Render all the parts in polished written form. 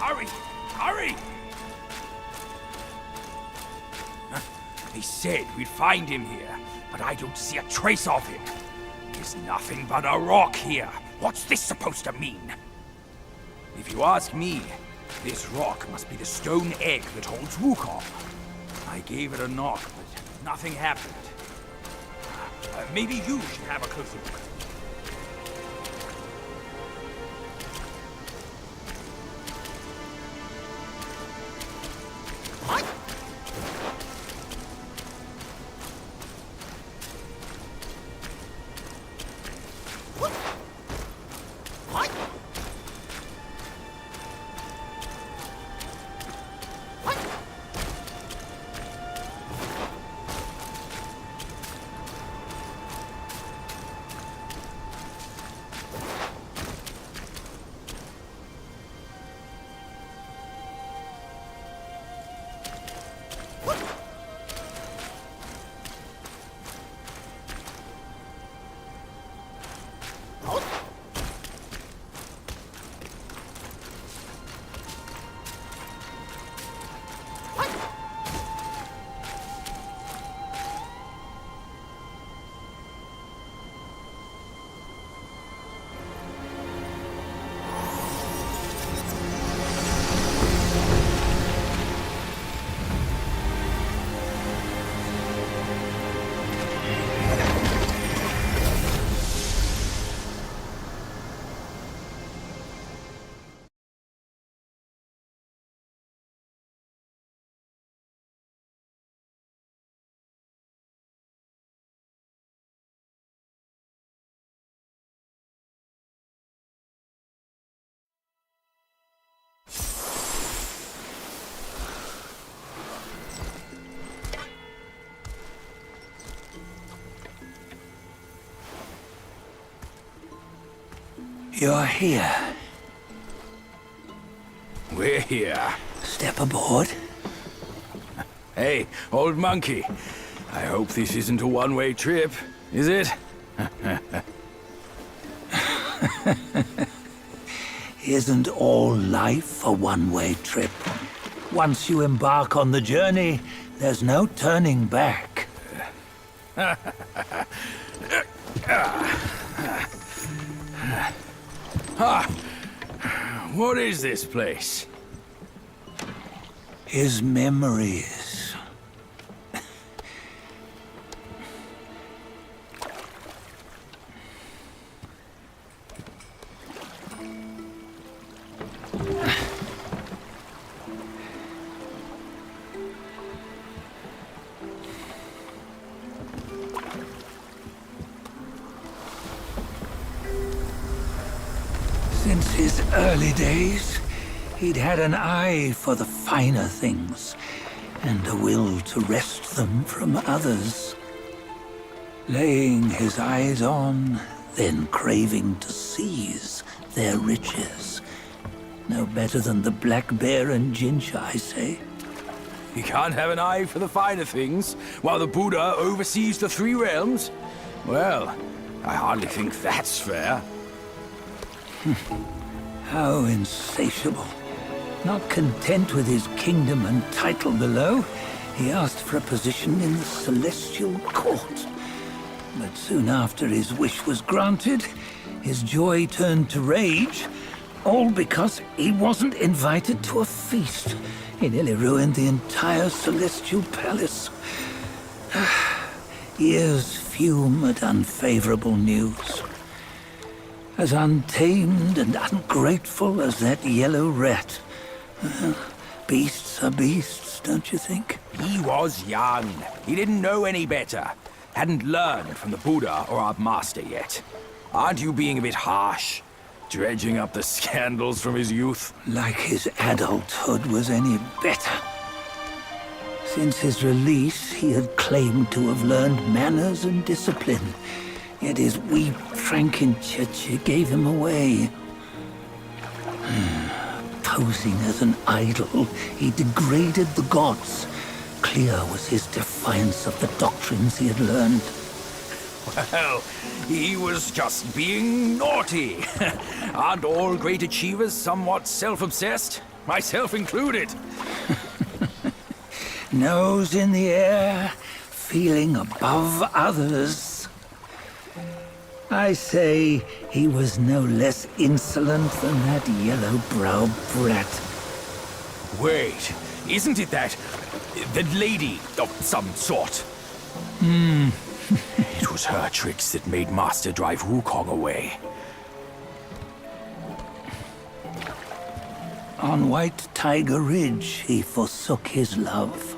Hurry! Hurry! They said we'd find him here, but I don't see a trace of him. There's nothing but a rock here. What's this supposed to mean? If you ask me, this rock must be the stone egg that holds Wukong. I gave it a knock, but nothing happened. Maybe you should have a closer look. You're here. We're here. Step aboard. Hey, old monkey. I hope this isn't a one-way trip, is it? Isn't all life a one-way trip? Once you embark on the journey, there's no turning back. What is this place? His memories. Since his early days, he'd had an eye for the finer things, and a will to wrest them from others. Laying his eyes on, then craving to seize their riches. No better than the black bear and Jinja, I say. You can't have an eye for the finer things, while the Buddha oversees the three realms? Well, I hardly think that's fair. How insatiable. Not content with his kingdom and title below, he asked for a position in the Celestial Court. But soon after his wish was granted, his joy turned to rage, all because he wasn't invited to a feast. He nearly ruined the entire Celestial Palace. Ears fume at unfavorable news. As untamed and ungrateful as that yellow rat. Beasts are beasts, don't you think? He was young. He didn't know any better. Hadn't learned from the Buddha or our master yet. Aren't you being a bit harsh? Dredging up the scandals from his youth? Like his adulthood was any better. Since his release, he had claimed to have learned manners and discipline. Yet his weak Frankenchurch gave him away. Posing as an idol, he degraded the gods. Clear was his defiance of the doctrines he had learned. Well, he was just being naughty. Aren't all great achievers somewhat self-obsessed? myself included. Nose in the air, feeling above others. I say he was no less insolent than that yellow-browed brat. Wait, isn't it that lady of some sort? It was her tricks that made Master drive Wukong away. On White Tiger Ridge, he forsook his love.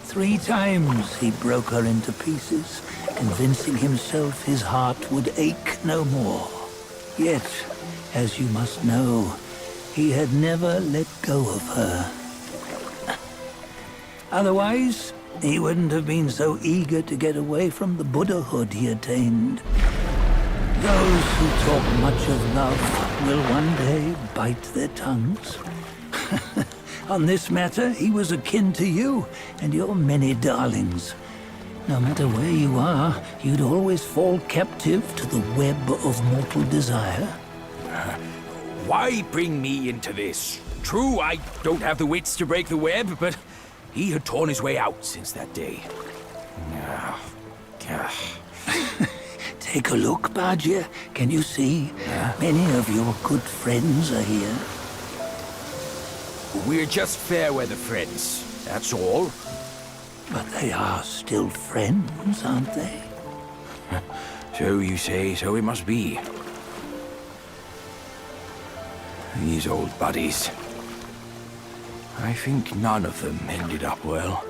3 times he broke her into pieces, convincing himself his heart would ache no more. Yet, as you must know, he had never let go of her. Otherwise, he wouldn't have been so eager to get away from the Buddhahood he attained. Those who talk much of love will one day bite their tongues. On this matter, he was akin to you and your many darlings. No matter where you are, you'd always fall captive to the web of mortal desire. Why bring me into this? True, I don't have the wits to break the web, but he had torn his way out since that day. Take a look, Badger. Can you see? Many of your good friends are here. We're just fair weather friends, that's all. But they are still friends, aren't they? So you say, so it must be. These old buddies. I think none of them ended up well.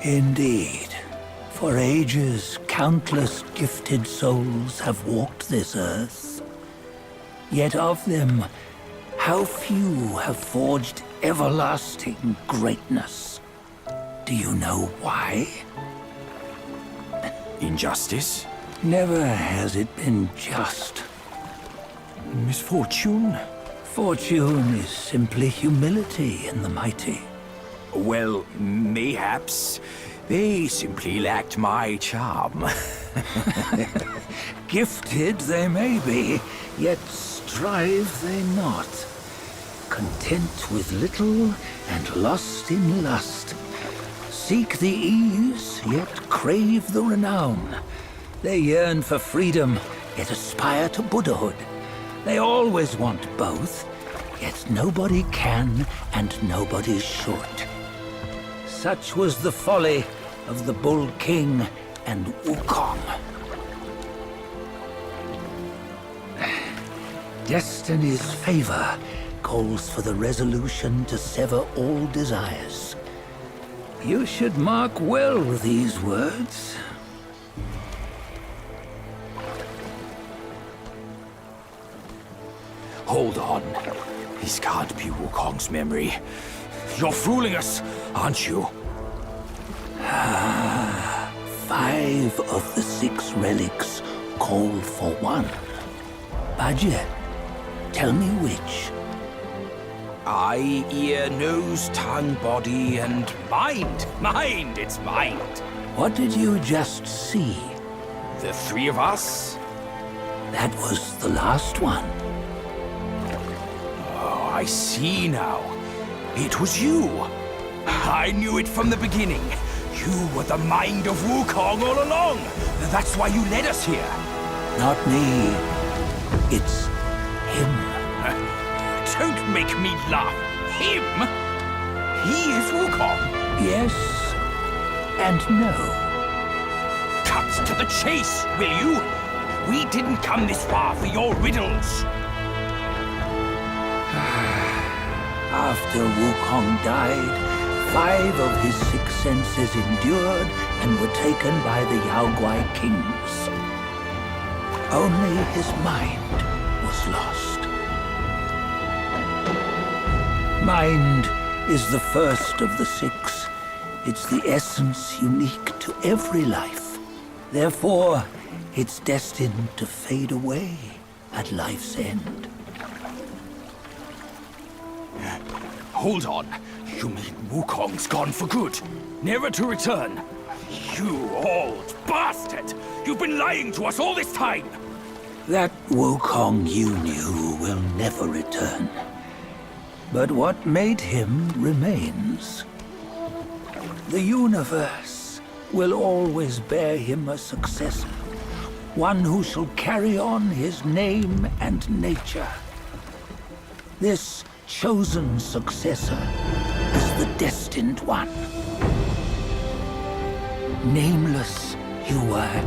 Indeed. For ages, countless gifted souls have walked this earth. Yet of them, how few have forged everlasting greatness? Do you know why? Injustice? Never has it been just. Misfortune? Fortune is simply humility in the mighty. Well, mayhaps. They simply lacked my charm. Gifted they may be, yet strive they not. Content with little and lost in lust. Seek the ease, yet crave the renown. They yearn for freedom, yet aspire to Buddhahood. They always want both, yet nobody can and nobody should. Such was the folly of the Bull King and Wukong. Destiny's favor calls for the resolution to sever all desires. You should mark well these words. Hold on. This can't be Wukong's memory. You're fooling us, aren't you? 5 of the 6 relics call for one. Badger, tell me which. Eye, ear, nose, tongue, body, and mind. Mind, it's mind. What did you just see? The 3 of us? That was the last one. Oh, I see now. It was you. I knew it from the beginning. You were the mind of Wukong all along. That's why you led us here. Not me. It's him. Don't make me laugh. Him? He is Wukong. Yes and no. Cut to the chase, will you? We didn't come this far for your riddles. After Wukong died, 5 of his 6 senses endured and were taken by the Yaoguai kings. Only his mind was lost. Mind is the first of the 6. It's the essence unique to every life. Therefore, it's destined to fade away at life's end. Hold on. You mean Wukong's gone for good? Never to return? You old bastard! You've been lying to us all this time! That Wukong you knew will never return. But what made him remains. The universe will always bear him a successor. One who shall carry on his name and nature. This chosen successor is the destined one. Nameless you were,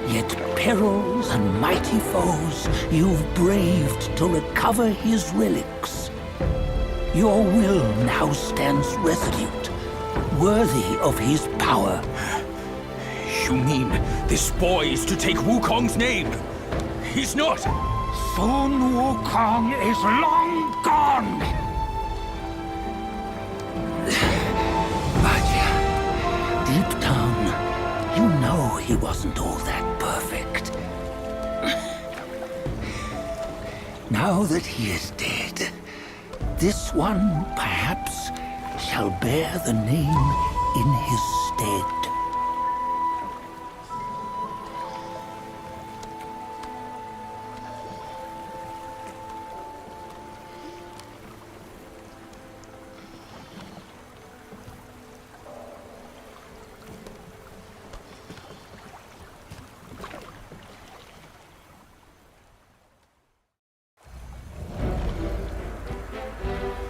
yet perils and mighty foes you've braved to recover his relics. Your will now stands resolute, worthy of his power. You mean this boy is to take Wukong's name? He's not! Sun Wukong is long gone! But deep down, you know he wasn't all that perfect. Now that he is dead, this one, perhaps, shall bear the name in his stead.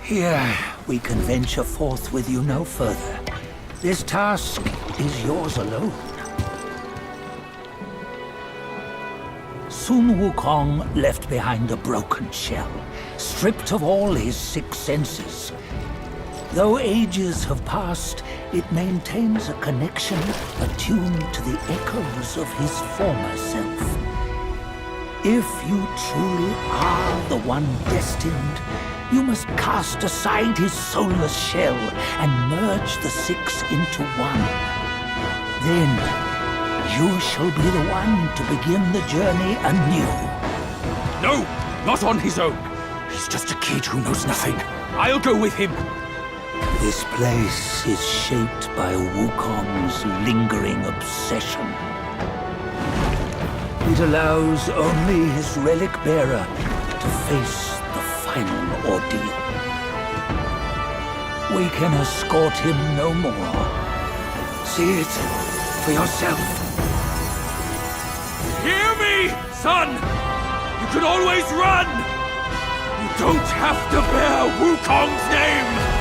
Here, we can venture forth with you no further. This task is yours alone. Sun Wukong left behind a broken shell, stripped of all his 6 senses. Though ages have passed, it maintains a connection attuned to the echoes of his former self. If you truly are the one destined, you must cast aside his soulless shell and merge the 6 into one. Then, you shall be the one to begin the journey anew. No! Not on his own! He's just a kid who knows nothing. I'll go with him! This place is shaped by Wukong's lingering obsession. It allows only his relic bearer to face the final ordeal. We can escort him no more. See it for yourself. Hear me, son! You can always run! You don't have to bear Wukong's name!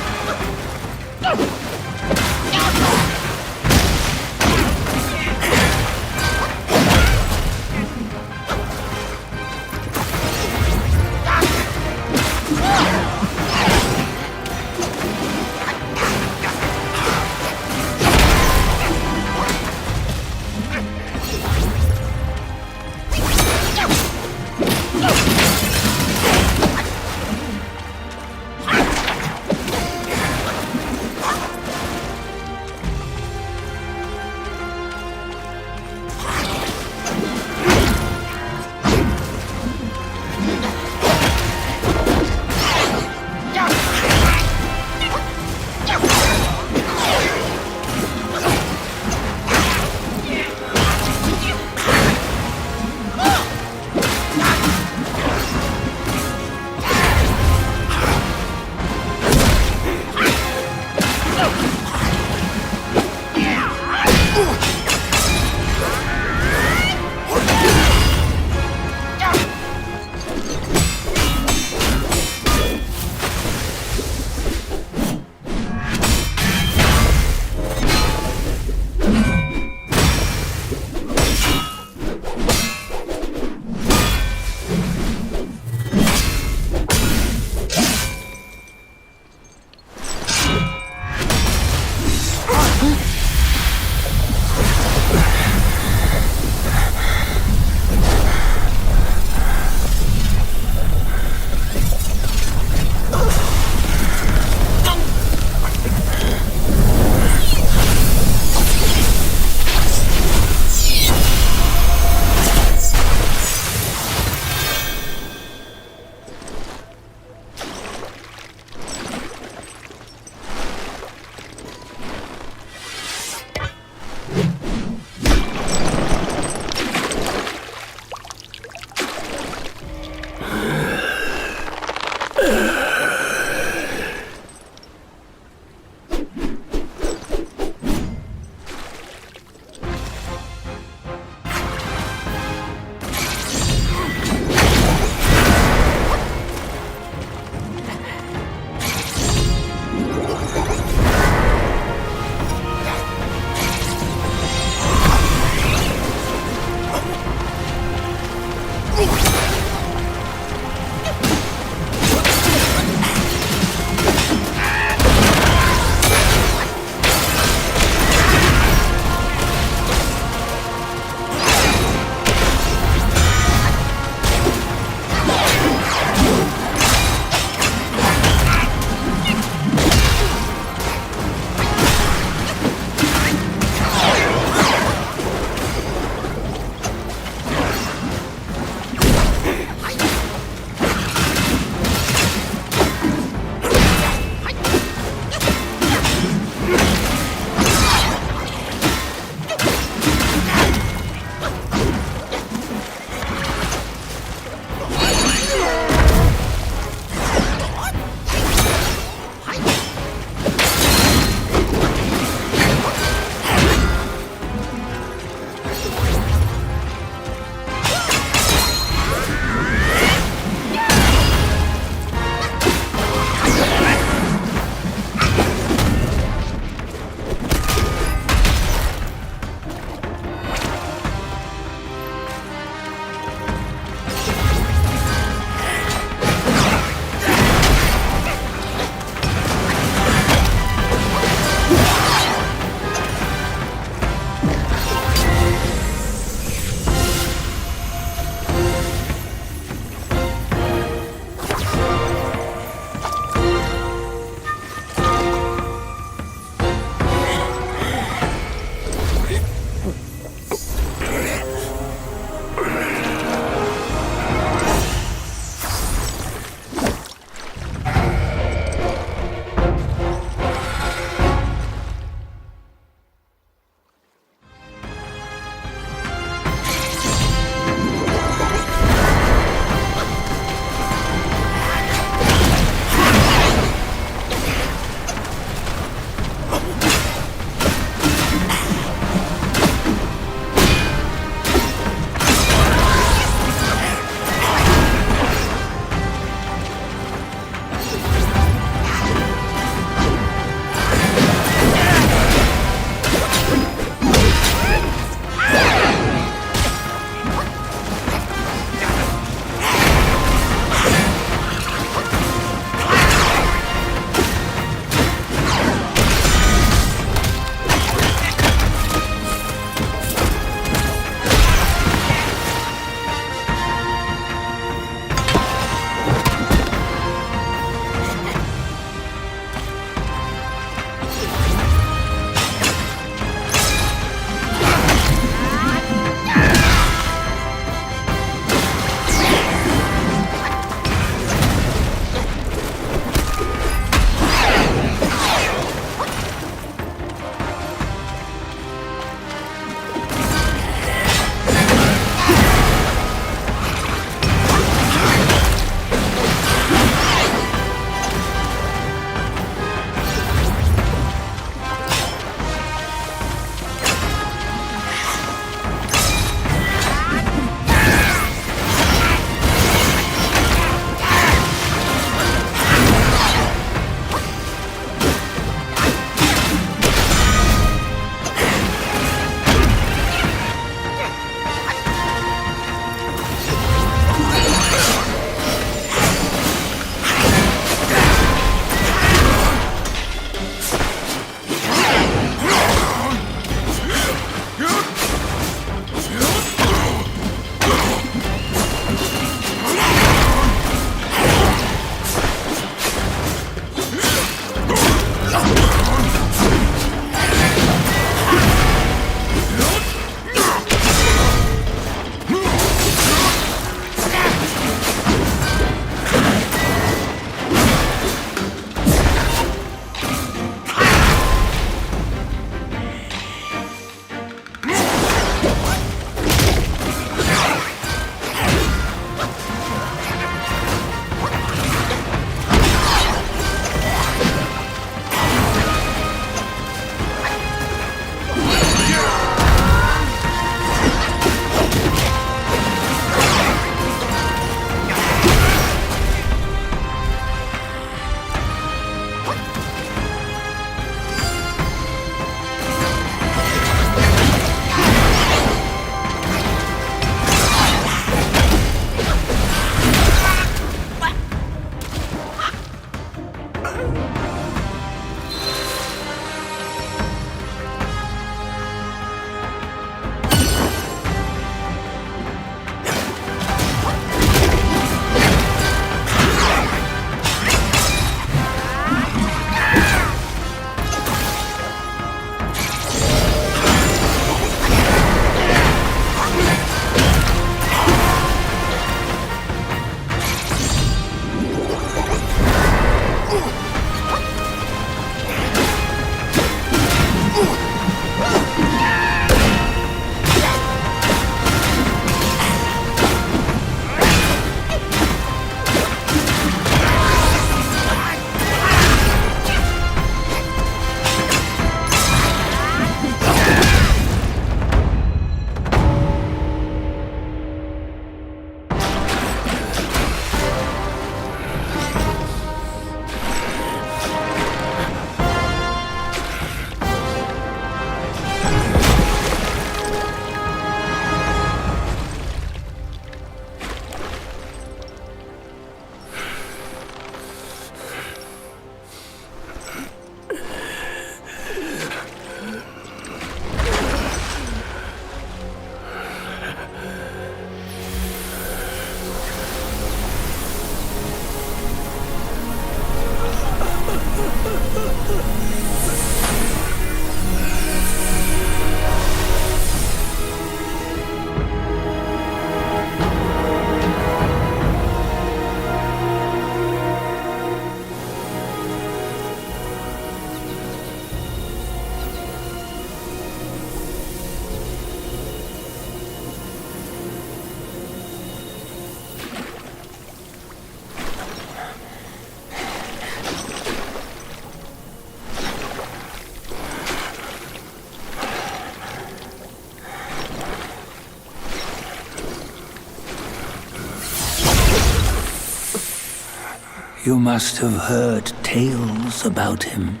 You must have heard tales about him.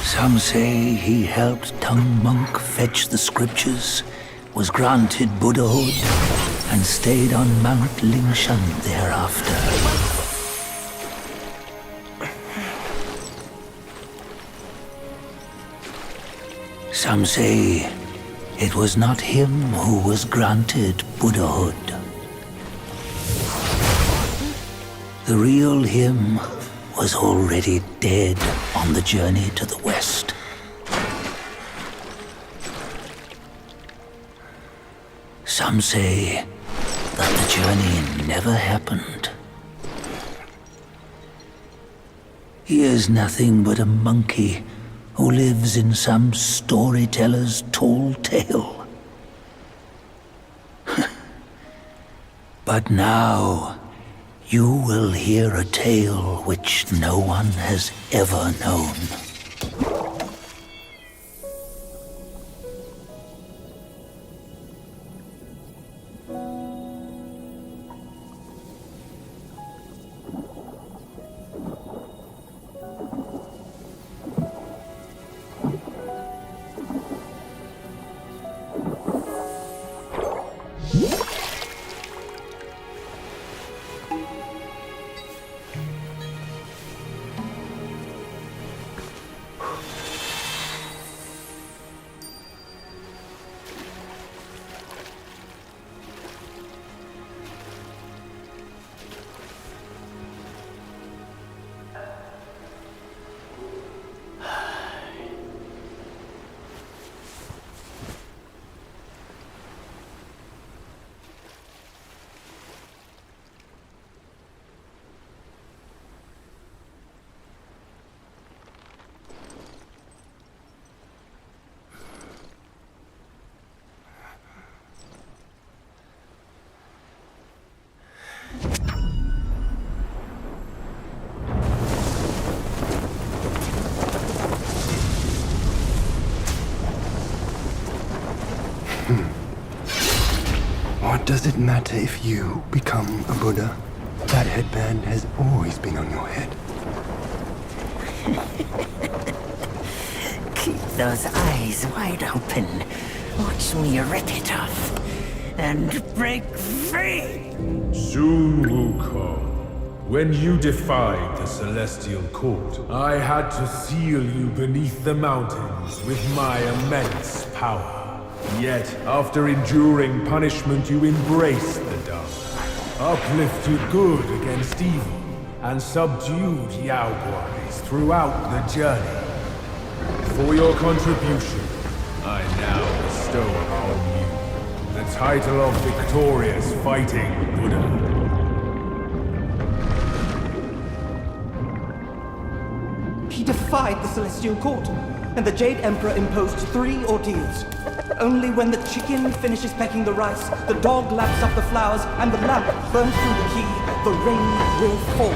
Some say he helped Tung Monk fetch the scriptures, was granted Buddhahood, and stayed on Mount Lingshan thereafter. Some say it was not him who was granted Buddhahood. The real him was already dead on the journey to the west. Some say that the journey never happened. He is nothing but a monkey who lives in some storyteller's tall tale. But now, you will hear a tale which no one has ever known. What does it matter if you become a Buddha? That headband has always been on your head. Keep those eyes wide open. Watch me rip it off. And break free! Soon, Wukong. When you defied the Celestial Court, I had to seal you beneath the mountains with my immense power. Yet, after enduring punishment, you embraced the dark, uplifted good against evil, and subdued Yaoguais throughout the journey. For your contribution, I now bestow upon you the title of Victorious Fighting Buddha. He defied the Celestial Court, and the Jade Emperor imposed 3 ordeals. Only when the chicken finishes pecking the rice, the dog laps up the flowers, and the lamp burns through the key, the rain will fall.